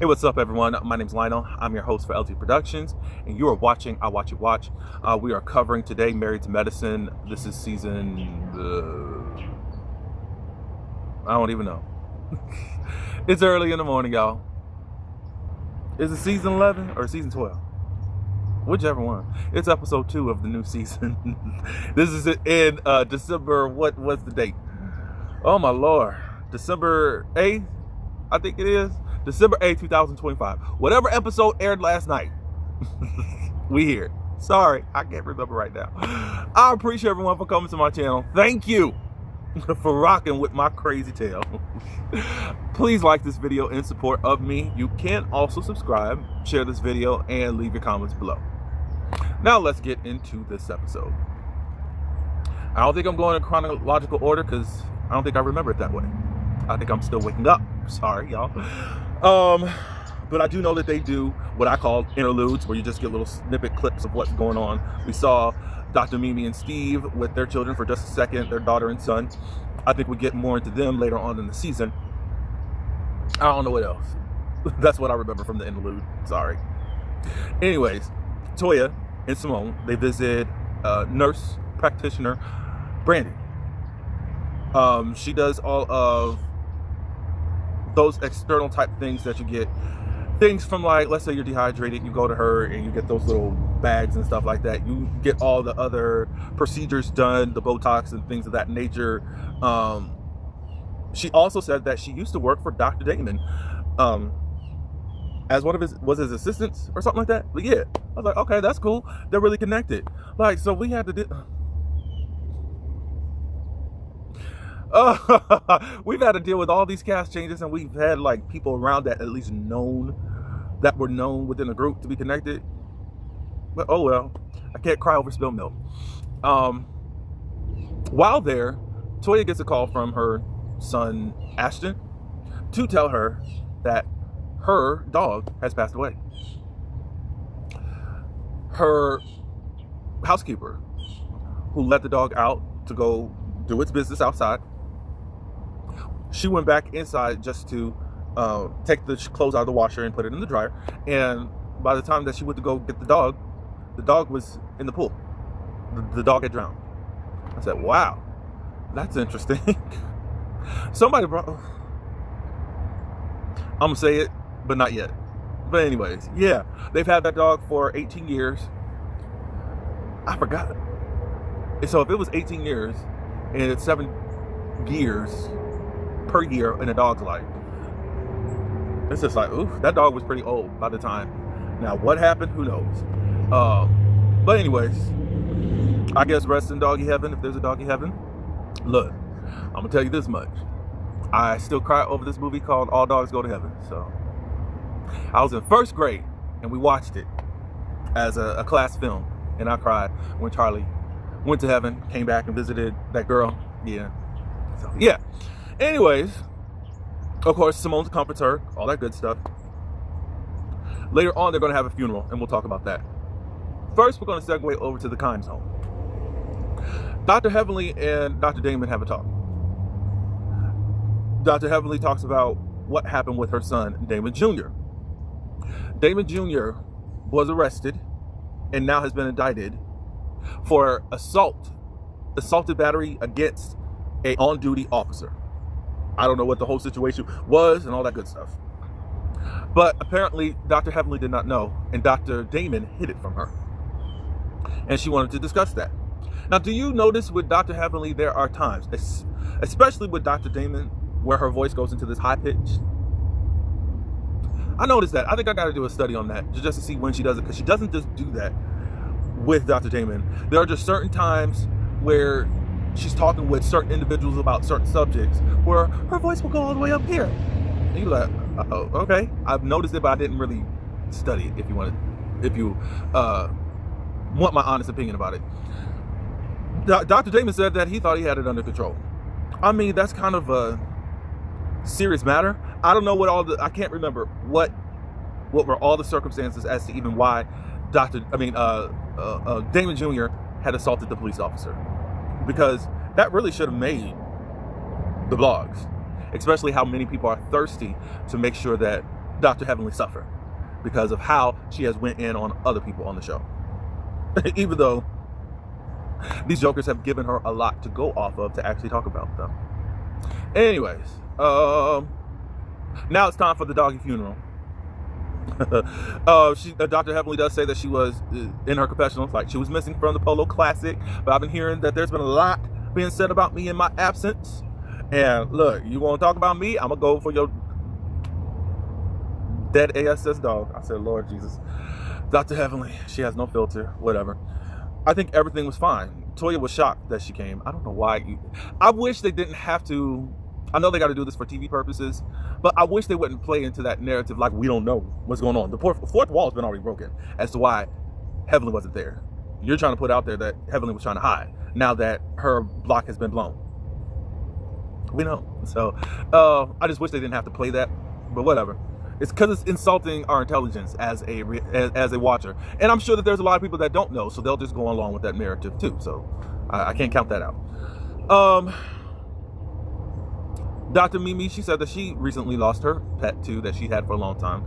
Hey, what's up, everyone? My name's Lionel. I'm your host for LT Productions, and you are watching I Watch You Watch. We are covering today Married to Medicine. This is season... I don't even know. It's early in the morning, y'all. Is it season 11 or season 12? Whichever one. It's episode 2 of the new season. This is in December... What was the date? Oh, my Lord. December 8th, I think it is. December 8th, 2025. Whatever episode aired last night. We here. Sorry, I can't remember right now. I appreciate everyone for coming to my channel. Thank you for rocking with my crazy tale. Please like this video in support of me. You can also subscribe, share this video, and leave your comments below. Now let's get into this episode. I don't think I'm going in chronological order because I don't think I remember it that way. I think I'm still waking up. Sorry, y'all. But I do know that they do what I call interludes, where you just get little snippet clips of what's going on. We saw Dr. Mimi and Steve with their children for just a second, their daughter and son. I think we get more into them later on in the season. I don't know what else. That's what I remember from the interlude. Sorry. Anyways, Toya and Simone, they visit nurse practitioner Brandy. She does all of those external type things that you get. Things from, like, let's say you're dehydrated, you go to her and you get those little bags and stuff like that. You get all the other procedures done, the Botox and things of that nature. She also said that she used to work for Dr. Damon as one of his assistants or something like that. But yeah, I was like, okay, that's cool. They're really connected. Like, so we had to do... We've had to deal with all these cast changes, and we've had like people around that at least that were known within the group to be connected. But oh well, I can't cry over spilled milk. While there, Toya gets a call from her son Ashton to tell her that her dog has passed away. Her housekeeper, who let the dog out to go do its business outside, she went back inside just to take the clothes out of the washer and put it in the dryer. And by the time that she went to go get the dog was in the pool. The dog had drowned. I said, wow, that's interesting. Somebody brought... I'm gonna say it, but not yet. But anyways, yeah, they've had that dog for 18 years. I forgot. So if it was 18 years and it's 7 years per year in a dog's life, it's just like, oof, that dog was pretty old by the time. Now what happened, who knows. But anyways, I guess rest in doggy heaven, if there's a doggy heaven. Look, I'm gonna tell you this much, I still cry over this movie called All Dogs Go to Heaven. So I was in 1st grade and we watched it as a class film, and I cried when Charlie went to heaven, came back and visited that girl. Yeah. So yeah. Anyways, of course, Simone comforts her, all that good stuff. Later on, they're going to have a funeral, and we'll talk about that. First, we're going to segue over to the Kimes home. Dr. Heavenly and Dr. Damon have a talk. Dr. Heavenly talks about what happened with her son, Damon Jr. Damon Jr. was arrested and now has been indicted for assaulted battery against a on-duty officer. I don't know what the whole situation was and all that good stuff. But apparently Dr. Heavenly did not know, and Dr. Damon hid it from her. And she wanted to discuss that. Now, do you notice with Dr. Heavenly, there are times, especially with Dr. Damon, where her voice goes into this high pitch? I noticed that. I think I got to do a study on that just to see when she does it, because she doesn't just do that with Dr. Damon. There are just certain times where she's talking with certain individuals about certain subjects where her voice will go all the way up here. And you're like, oh, okay. I've noticed it, but I didn't really study it, if you want my honest opinion about it. Dr. Damon said that he thought he had it under control. I mean, that's kind of a serious matter. I don't know I can't remember what were all the circumstances as to even why Damon Jr. had assaulted the police officer. Because that really should have made the blogs, especially how many people are thirsty to make sure that Dr. Heavenly suffer because of how she has went in on other people on the show. Even though these jokers have given her a lot to go off of to actually talk about them. Anyways, now it's time for the doggy funeral. Dr. Heavenly does say that she was in her confessionals, like she was missing from the Polo Classic, but I've been hearing that there's been a lot being said about me in my absence. And look, you want to talk about me? I'm gonna go for your dead ASS dog. I said, Lord Jesus. Dr. Heavenly, she has no filter, whatever. I think everything was fine. Toya was shocked that she came. I don't know why. I wish they didn't have to. I know they got to do this for TV purposes, but I wish they wouldn't play into that narrative like we don't know what's going on. The fourth wall has been already broken as to why Heavenly wasn't there. You're trying to put out there that Heavenly was trying to hide now that her block has been blown. We know. So I just wish they didn't have to play that, but whatever. It's because it's insulting our intelligence as a watcher. And I'm sure that there's a lot of people that don't know, so they'll just go along with that narrative too. So I can't count that out. Dr. Mimi, she said that she recently lost her pet too, that she had for a long time.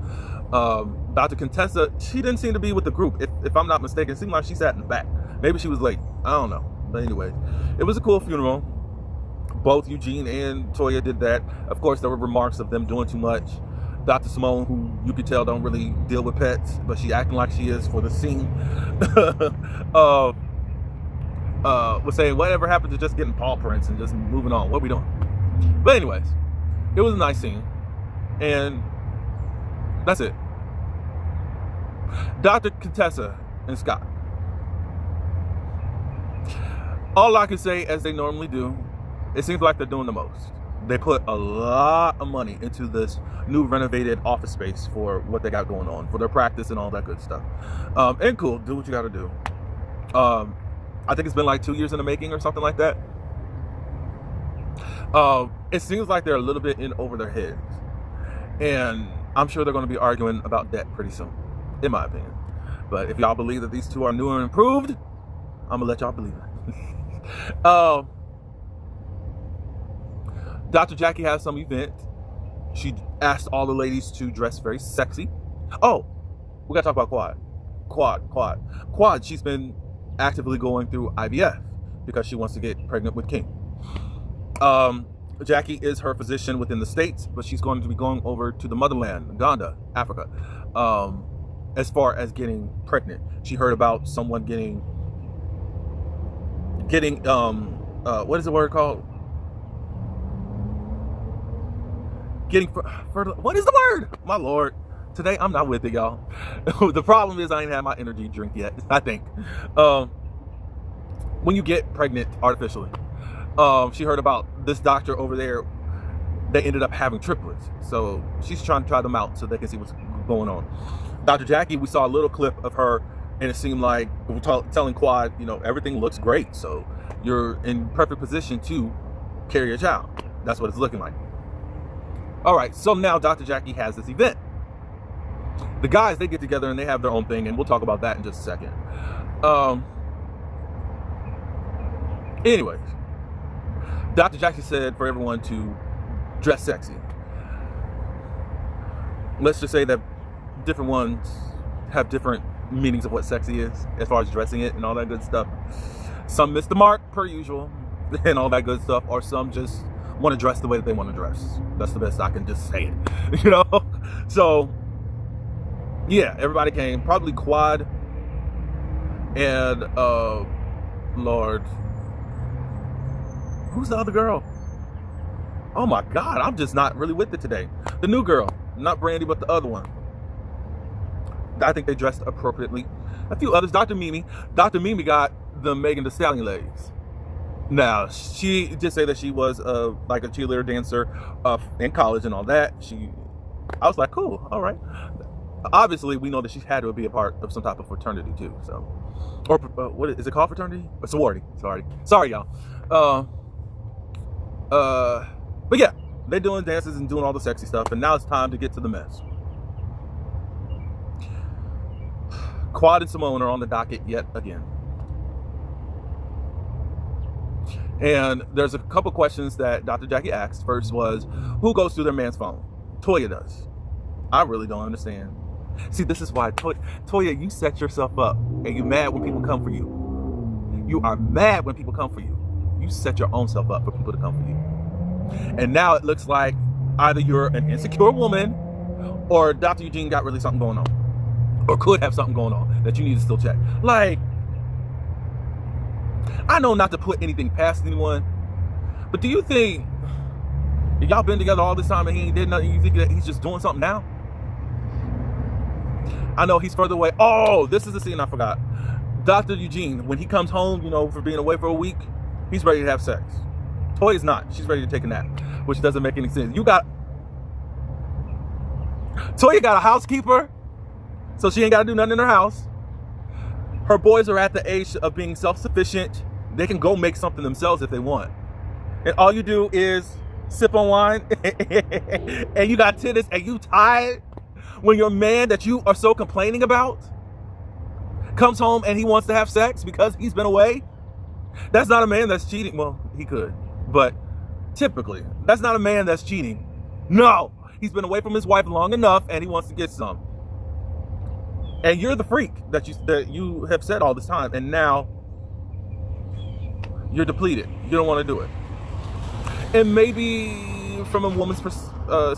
Dr. Contessa, she didn't seem to be with the group. If I'm not mistaken, it seemed like she sat in the back. Maybe she was late. I don't know. But anyway, it was a cool funeral. Both Eugene and Toya did that. Of course, there were remarks of them doing too much. Dr. Simone, who you could tell don't really deal with pets, but she acting like she is for the scene, was saying, whatever happened to just getting paw prints and just moving on? What are we doing? But anyways, it was a nice scene. And that's it. Dr. Contessa and Scott. All I can say, as they normally do, it seems like they're doing the most. They put a lot of money into this new renovated office space for what they got going on, for their practice and all that good stuff. And cool, do what you got to do. I think it's been like 2 years in the making or something like that. It seems like they're a little bit in over their heads. And I'm sure they're going to be arguing about debt pretty soon, in my opinion. But if y'all believe that these two are new and improved, I'm going to let y'all believe it. Dr. Jackie has some event. She asked all the ladies to dress very sexy. Oh, we gotta talk about Quad. She's been actively going through IVF because she wants to get pregnant with King. Jackie is her physician within the States, but she's going to be going over to the motherland, Uganda, Africa, as far as getting pregnant. She heard about someone getting what is the word called? What is the word? My Lord. Today, I'm not with it, y'all. The problem is I ain't had my energy drink yet, I think. When you get pregnant artificially. She heard about this doctor over there. They ended up having triplets. So she's trying to try them out so they can see what's going on. Dr. Jackie, we saw a little clip of her, and it seemed like telling Quad, everything looks great. So you're in perfect position to carry a child. That's what it's looking like. All right, so now Dr. Jackie has this event. The guys, they get together and they have their own thing, and we'll talk about that in just a second. Anyways, Dr. Jackie said for everyone to dress sexy. Let's just say that different ones have different meanings of what sexy is as far as dressing it and all that good stuff. Some miss the mark, per usual, and all that good stuff, or some just want to dress the way that they want to dress. That's the best I can just say it, So, yeah, everybody came. Probably Quad and, Lord, who's the other girl? Oh my God, I'm just not really with it today. The new girl, not Brandy, but the other one. I think they dressed appropriately. A few others. Dr. Mimi got the Megan Thee Stallion legs. Now, she did say that she was like a cheerleader dancer in college and all that. I was like, cool, all right. Obviously, we know that she had to be a part of some type of fraternity too. So, or what is it called? Fraternity? Or sorority? Sorry, y'all. But yeah, they're doing dances and doing all the sexy stuff, and now it's time to get to the mess. Quad and Simone are on the docket yet again. And there's a couple questions that Dr. Jackie asked. First was, who goes through their man's phone? Toya does. I really don't understand. See, this is why, Toya, you set yourself up, and you mad when people come for you. You are mad when people come for you. You set your own self up for people to come for you. And now it looks like either you're an insecure woman, or Dr. Eugene got really something going on, or could have something going on that you need to still check. Like, I know not to put anything past anyone, but do you think y'all been together all this time and he ain't did nothing? You think that he's just doing something now? I know he's further away. Oh, this is the scene I forgot. Dr. Eugene, when he comes home, for being away for a week, he's ready to have sex. Toya's not. She's ready to take a nap, which doesn't make any sense. Toya got a housekeeper, so she ain't got to do nothing in her house. Her boys are at the age of being self-sufficient. They can go make something themselves if they want. And all you do is sip on wine, and you got tennis, and you tired when your man that you are so complaining about comes home and he wants to have sex because he's been away. That's not a man that's cheating. Well, he could, but typically, that's not a man that's cheating. No, he's been away from his wife long enough and he wants to get some. And you're the freak that you have said all this time, and now you're depleted. You don't want to do it. And maybe from a woman's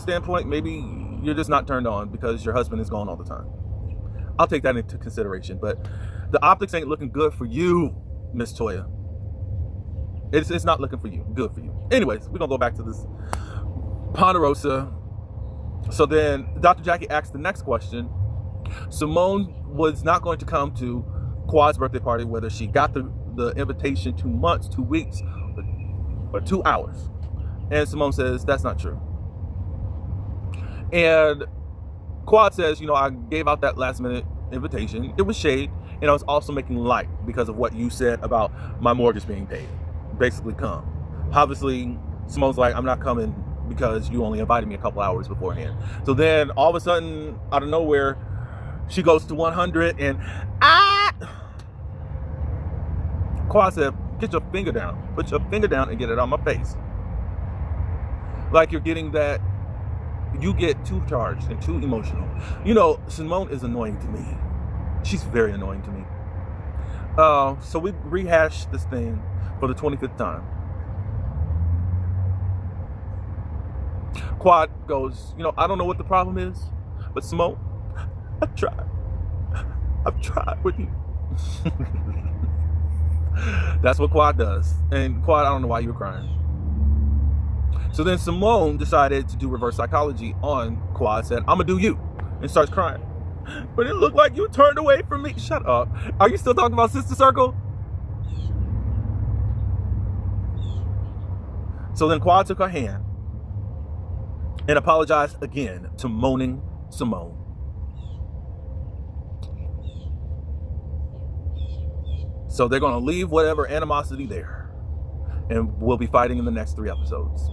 standpoint, maybe you're just not turned on because your husband is gone all the time. I'll take that into consideration, but the optics ain't looking good for you, Miss Toya. It's not looking for you. Good for you. Anyways, we're gonna go back to this Ponderosa. So then Dr. Jackie asked the next question. Simone was not going to come to Quad's birthday party, whether she got the invitation 2 months, 2 weeks, or 2 hours. And Simone says, that's not true. And Quad says, I gave out that last minute invitation. It was shade, and I was also making light because of what you said about my mortgage being paid. Basically, come. Obviously, Simone's like, I'm not coming because you only invited me a couple hours beforehand. So then, all of a sudden, out of nowhere, she goes to 100 and Quad said, get your finger down. Put your finger down and get it on my face. Like you're getting that. You get too charged and too emotional. Simone is annoying to me. She's very annoying to me. So we rehashed this thing for the 25th time. Quad goes, I don't know what the problem is, but Simone, I've tried with you. That's what Quad does. And Quad, I don't know why you were crying. So then Simone decided to do reverse psychology on Quad, said, I'm gonna do you, and starts crying. But it looked like you turned away from me. Shut up. Are you still talking about Sister Circle? So then Quad took her hand and apologized again to moaning Simone. So they're gonna leave whatever animosity there, and we'll be fighting in the next 3 episodes.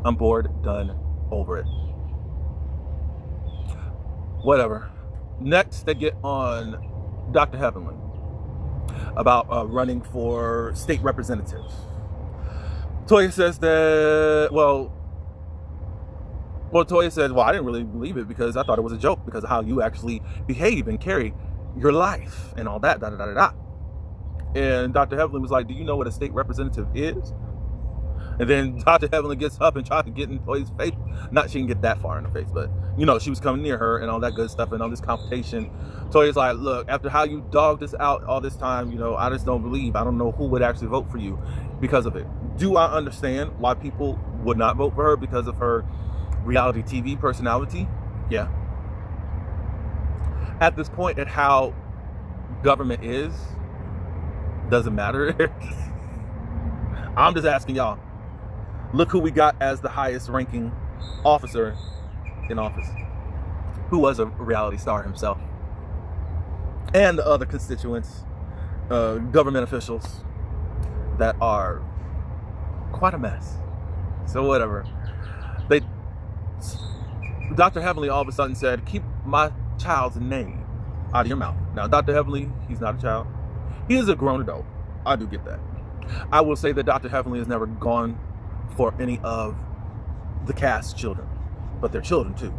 I'm bored, done, over it. Whatever. Next, they get on Dr. Heavenly about running for state representative. Toya says that, Toya says, I didn't really believe it because I thought it was a joke because of how you actually behave and carry your life and all that, And Dr. Heavenly was like, do you know what a state representative is? And then Dr. Heavenly gets up and tries to get in Toya's face. Not she didn't get that far in her face, but she was coming near her and all that good stuff and all this confrontation. Toya's like, look, after how you dogged us out all this time, I just don't believe. I don't know who would actually vote for you because of it. Do I understand why people would not vote for her because of her reality TV personality? Yeah. At this point, at how government is, doesn't matter. I'm just asking y'all. Look who we got as the highest ranking officer in office, who was a reality star himself. And the other constituents, government officials that are quite a mess. So whatever. Dr. Heavenly all of a sudden said, keep my child's name out of your mouth. Now, Dr. Heavenly, he's not a child. He is a grown adult. I do get that. I will say that Dr. Heavenly has never gone for any of the cast children, but they're children too.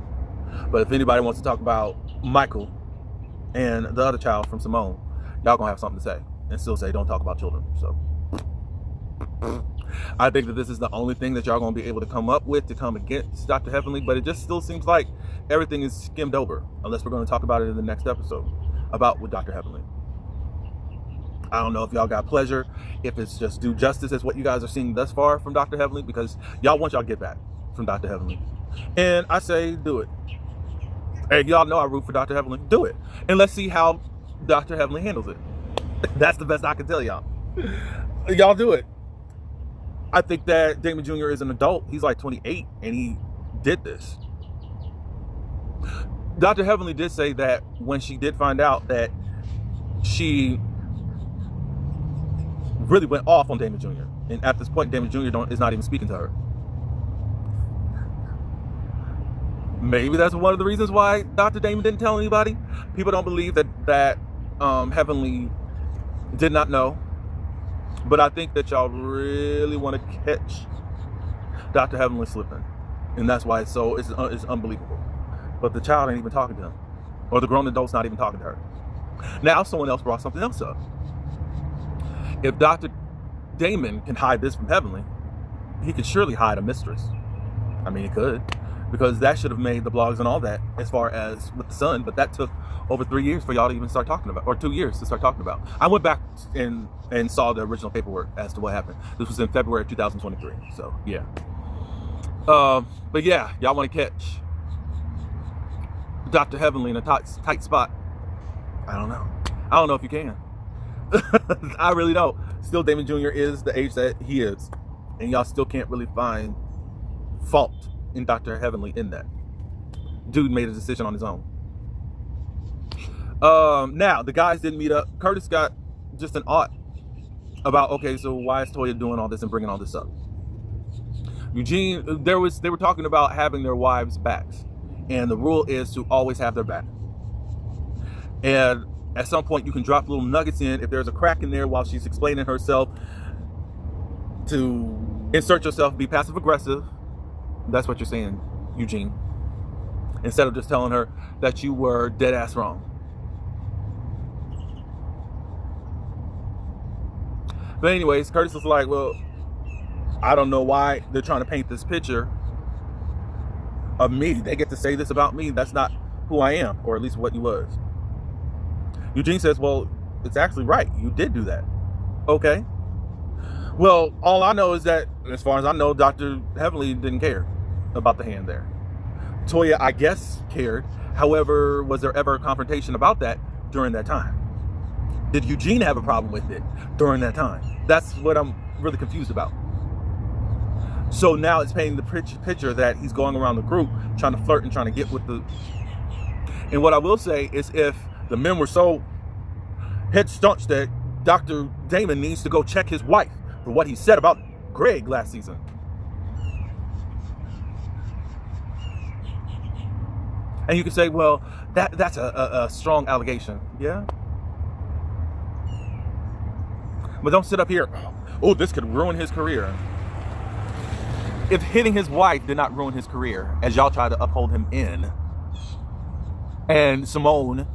But if anybody wants to talk about Michael and the other child from Simone, y'all gonna have something to say and still say don't talk about children. So I think that this is the only thing that y'all gonna be able to come up with to come against Dr. Heavenly, but it just still seems like everything is skimmed over, unless we're gonna talk about it in the next episode about with Dr. Heavenly. I don't know if y'all got pleasure, if it's just due justice as what you guys are seeing thus far from Dr. Heavenly, because y'all want y'all get back from Dr. Heavenly. And I say do it. And y'all know I root for Dr. Heavenly. Do it. And let's see how Dr. Heavenly handles it. That's the best I can tell y'all. Y'all do it. I think that Damon Jr. is an adult. He's like 28 and he did this. Dr. Heavenly did say that when she did find out that she really went off on Damon Jr. And at this point, Damon Jr. is not even speaking to her. Maybe that's one of the reasons why Dr. Damon didn't tell anybody. People don't believe that Heavenly did not know. But I think that y'all really want to catch Dr. Heavenly slipping. And that's why it's unbelievable. But the child ain't even talking to him. Or the grown adult's not even talking to her. Now someone else brought something else up. If Dr. Damon can hide this from Heavenly, he could surely hide a mistress. I mean, he could. Because that should have made the blogs and all that as far as with the son, but that took over 3 years for y'all to even start talking about, or 2 years to start talking about. I went back and saw the original paperwork as to what happened. This was in February 2023, so yeah. But yeah, y'all want to catch Dr. Heavenly in a tight spot. I don't know if you can. I really don't. Still, Damon Jr. is the age that he is, and y'all still can't really find fault in Dr. Heavenly in that. Dude made a decision on his own. Now, the guys didn't meet up. Curtis got just an ought about, okay, so why is Toya doing all this and bringing all this up? Eugene, they were talking about having their wives' backs. And the rule is to always have their back. And at some point, you can drop little nuggets in. If there's a crack in there while she's explaining herself, to insert yourself, be passive-aggressive. That's what you're saying, Eugene. Instead of just telling her that you were dead ass wrong. But anyways, Curtis was like, well, I don't know why they're trying to paint this picture of me. They get to say this about me. That's not who I am, or at least what he was. Eugene says, well, it's actually right. You did do that. Okay. Well, all I know is that, as far as I know, Dr. Heavenly didn't care about the hand there. Toya, I guess, cared. However, was there ever a confrontation about that during that time? Did Eugene have a problem with it during that time? That's what I'm really confused about. So now it's painting the picture that he's going around the group trying to flirt and trying to get with the... And what I will say is, if the men were so head staunch that Dr. Damon needs to go check his wife for what he said about Greg last season. And you can say, well, that's a strong allegation. Yeah. But don't sit up here, oh, this could ruin his career. If hitting his wife did not ruin his career, as y'all try to uphold him in, and Simone,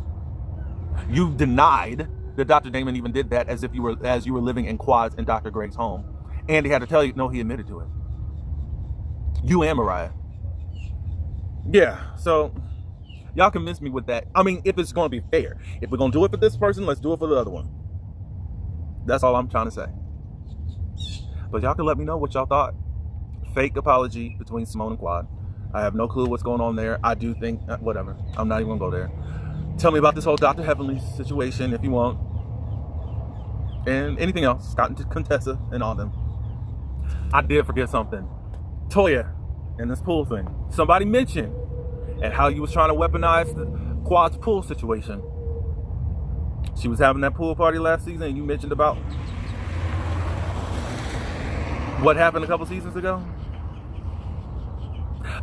you denied that Dr. Damon even did that as you were living in Quad's and Dr. Greg's home. And he had to tell you, no, he admitted to it. You and Mariah. Yeah, so y'all convince me with that. I mean, if it's going to be fair. If we're going to do it for this person, let's do it for the other one. That's all I'm trying to say. But y'all can let me know what y'all thought. Fake apology between Simone and Quad. I have no clue what's going on there. I do think, whatever. I'm not even going to go there. Tell me about this whole Dr. Heavenly situation if you want. And anything else. Scott and Contessa and all them. I did forget something. Toya and this pool thing. Somebody mentioned and how you was trying to weaponize the Quad's pool situation. She was having that pool party last season and you mentioned about what happened a couple seasons ago.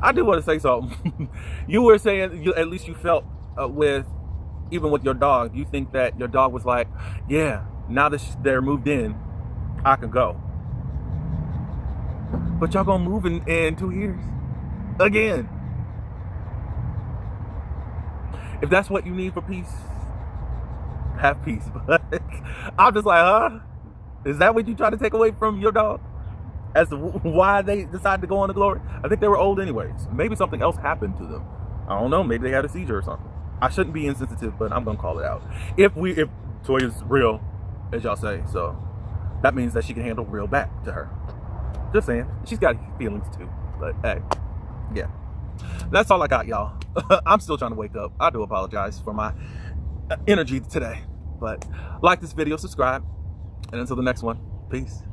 I do want to say something. You were saying, at least you felt even with your dog, you think that your dog was like, yeah, now that they're moved in, I can go. But y'all gonna move in 2 years again. If that's what you need for peace, have peace. But I'm just like, huh? Is that what you try to take away from your dog? As to why they decided to go on to glory? I think they were old anyways. Maybe something else happened to them. I don't know. Maybe they had a seizure or something. I shouldn't be insensitive, but I'm gonna call it out. If Toya's real, as y'all say, so that means that she can handle real back to her. Just saying. She's got feelings too. But hey, yeah. That's all I got, y'all. I'm still trying to wake up. I do apologize for my energy today. But like this video, subscribe, and until the next one, peace.